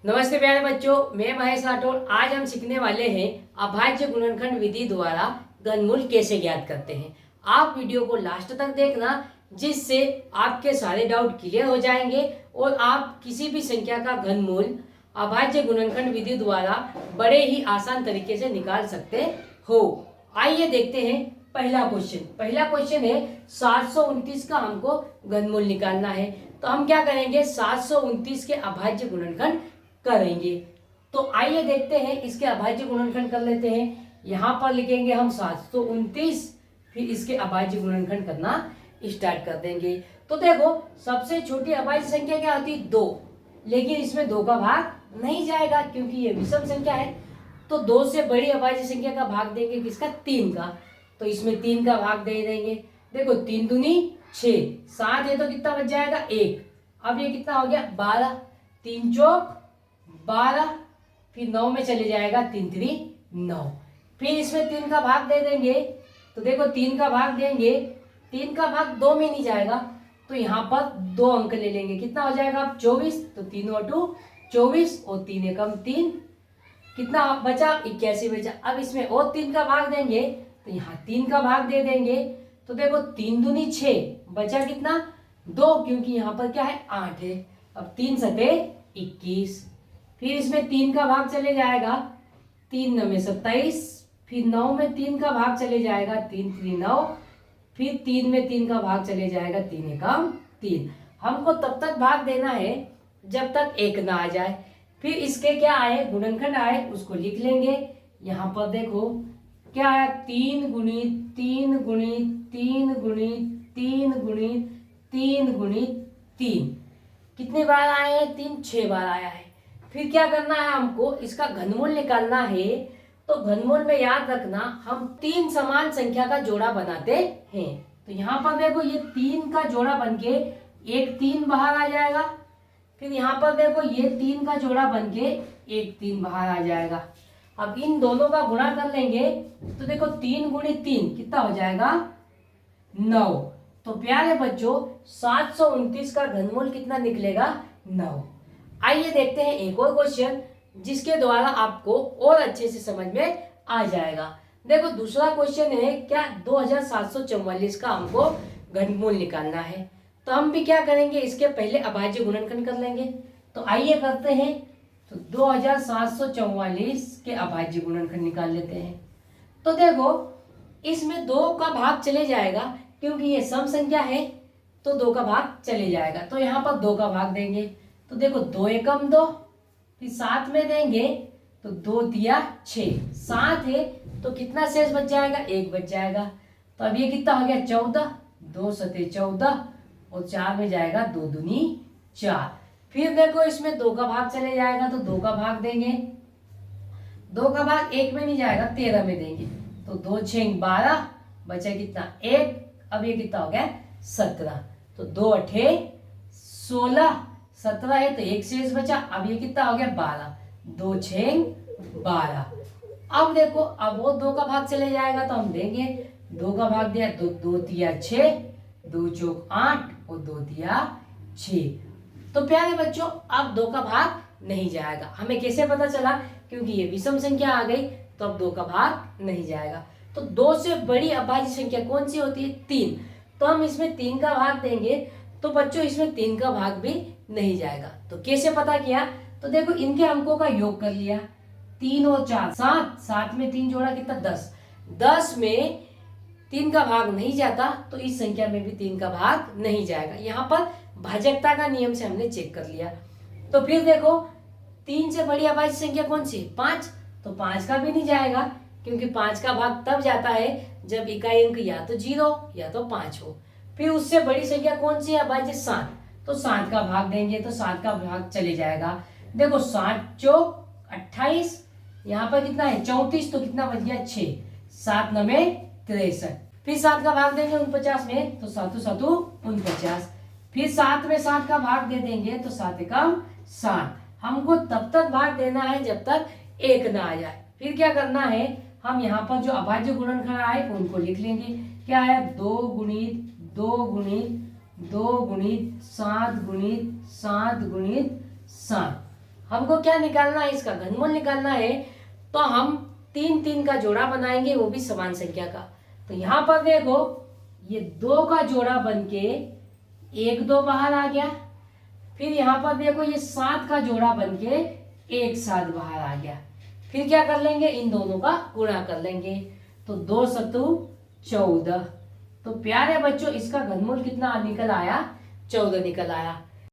नमस्ते प्यारे बच्चों, मैं महेश राठौर। आज हम सीखने वाले हैं अभाज्य गुणनखंड विधि द्वारा घनमूल कैसे ज्ञात करते हैं। आप वीडियो को लास्ट तक देखना, जिससे आपके सारे डाउट क्लियर हो जाएंगे और आप किसी भी संख्या का घनमूल अभाज्य गुणनखंड विधि द्वारा बड़े ही आसान तरीके से निकाल सकते हो। आइए देखते हैं पहला क्वेश्चन है 729 का हमको घनमूल निकालना है। तो हम क्या करेंगे, 729 के अभाज्य गुणनखंड करेंगे। तो आइए देखते हैं, इसके अभाज्य गुणनखंड कर लेते हैं। यहां पर लिखेंगे हम 729, फिर इसके अभाज्य गुणनखंड करना स्टार्ट कर देंगे। तो देखो, सबसे छोटी अभाज्य संख्या क्या होती है, 2, लेकिन इसमें 2 का भाग नहीं जाएगा क्योंकि ये विषम संख्या है। तो 2 से बड़ी अभाज्य संख्या का भाग देंगे किसका, 3 का। तो इसमें 3 का भाग दे देंगे। देखो 3 दूनी 6, 7 है तो कितना बच जाएगा, 1। अब ये कितना हो गया, 12, 3 चौक 12, फिर 9 में चले जाएगा, 3 3 9। फिर इसमें 3 का भाग दे देंगे। तो देखो 3 का भाग देंगे, 3 का भाग 2 में नहीं जाएगा, तो यहाँ पर 2 अंक ले लेंगे। कितना हो जाएगा अब 24, तो 3 और 2 24 और 3 एकम 3, कितना बचा 81 बचा। अब इसमें और 3 का भाग देंगे, तो यहाँ 3 का भाग दे देंगे। तो देखो 3 दूनी 6, बचा कितना 2, क्योंकि यहाँ पर क्या है 8 है। अब 3 सते 21, फिर इसमें 3 का भाग चले जाएगा, 3 9 में 27, फिर 9 में 3 का भाग चले जाएगा, 3 3 9, फिर 3 में 3 का भाग चले जाएगा, 3 एकम 3। हमको तब तक भाग देना है जब तक 1 ना आ जाए। फिर इसके क्या आए, गुणनखंड आए, उसको लिख लेंगे। यहाँ पर देखो क्या आया, 3 गुणित 3 गुणित 3 गुणित 3 गुणित 3 गुणित 3। कितनी बार आए हैं, 3 6 बार आया है। फिर क्या करना है, हमको इसका घनमूल निकालना है। तो घनमूल में याद रखना, हम 3 समान संख्या का जोड़ा बनाते हैं। तो यहाँ पर देखो ये 3 का जोड़ा बनके एक 3 बाहर आ जाएगा। फिर यहाँ पर देखो ये 3 का जोड़ा बनके एक 3 बाहर आ जाएगा। अब इन दोनों का गुणा कर लेंगे, तो देखो 3 गुणित 3 कितना हो जाएगा, 9। तो प्यारे बच्चों 729 का घनमूल कितना निकलेगा, 9। आइए देखते हैं एक और क्वेश्चन, जिसके द्वारा आपको और अच्छे से समझ में आ जाएगा। देखो दूसरा क्वेश्चन है क्या, 2744 का हमको घनमूल निकालना है। तो हम भी क्या करेंगे, इसके पहले अभाज्य गुणनखंड कर लेंगे। तो आइए करते हैं। तो 2744 के अभाज्य गुणनखंड निकाल लेते हैं। तो देखो इसमें 2 का भाग चले जाएगा, क्योंकि ये सम संख्या है, तो 2 का भाग चले जाएगा। तो यहाँ पर 2 का भाग देंगे। तो देखो 2 एकम 2, फिर 7 में देंगे, तो 2 दिया 6, 7 है तो कितना शेष बच जाएगा, 1 बच जाएगा। तो अब ये कितना हो गया, 14, 2 सते 14 और 4 में जाएगा, 2 दूनी 4। फिर देखो इसमें 2 का भाग चले जाएगा, तो 2 का भाग देंगे। 2 का भाग 1 में नहीं जाएगा, 13 में देंगे। तो 2 6 12, बचा कितना 1। अब ये कितना हो गया, 17। तो 2 8 16, 17 है तो 1 शेष बचा। अब ये कितना हो गया, 12, 2 6 12। अब देखो अब वो 2 का भाग चले जाएगा, तो हम देंगे। 2 का भाग दिया, तो 2 दिया 6, 2 चौक 8 और 2 दिया 6। तो प्यारे बच्चों अब 2 का भाग नहीं जाएगा। हमें कैसे पता चला, क्योंकि ये विषम संख्या आ गई, तो अब 2 का भाग नहीं जाएगा। तो 2 से बड़ी अभाज्य संख्या कौन सी होती है, 3। तो हम इसमें 3 का भाग देंगे। तो बच्चों इसमें 3 का भाग भी नहीं जाएगा। तो कैसे पता किया, तो देखो इनके अंकों का योग कर लिया, 3 और 4 7, 7 में 3 जोड़ा कितना 10, 10 में 3 का भाग नहीं जाता, तो इस संख्या में भी 3 का भाग नहीं जाएगा। यहाँ पर भाजकता का नियम से हमने चेक कर लिया। तो फिर देखो 3 से बड़ी अभाज्य संख्या कौन सी, 5। तो 5 का भी नहीं जाएगा, क्योंकि 5 का भाग तब जाता है जब इकाई अंक या तो 0 या तो 5 हो। फिर उससे बड़ी संख्या कौन सी है, अभाज्य 7। तो 7 का भाग देंगे, तो 7 का भाग चले जाएगा। देखो 7 चौक 28, यहाँ पर कितना है 34, तो कितना बच गया 6, 7 9 63। फिर 7 का भाग देंगे 49 में, तो 7 7 49। फिर 7 में 7 का भाग दे देंगे, तो 7 एकम 7। हमको तब तक भाग देना है जब तक 1 ना आ जाए। फिर क्या करना है, हम यहाँ पर जो अभाज्य गुणनखंड आए उनको लिख लेंगे। क्या आया, 2 गुणित 2 गुणित 2 गुणित 7 गुणित 7 गुणित 7। हमको क्या निकालना है, इसका घनमूल निकालना है। तो हम 3 3 का जोड़ा बनाएंगे, वो भी समान संख्या का। तो यहाँ पर देखो ये 2 का जोड़ा बनके 1 2 बाहर आ गया। फिर यहाँ पर देखो ये 7 का जोड़ा बनके 1 7 बाहर आ गया। फिर क्या कर लेंगे, इन दोनों का गुणा कर लेंगे। तो 2 सतु 14। तो प्यारे बच्चों इसका घनमूल कितना निकल आया, 14 निकल आया।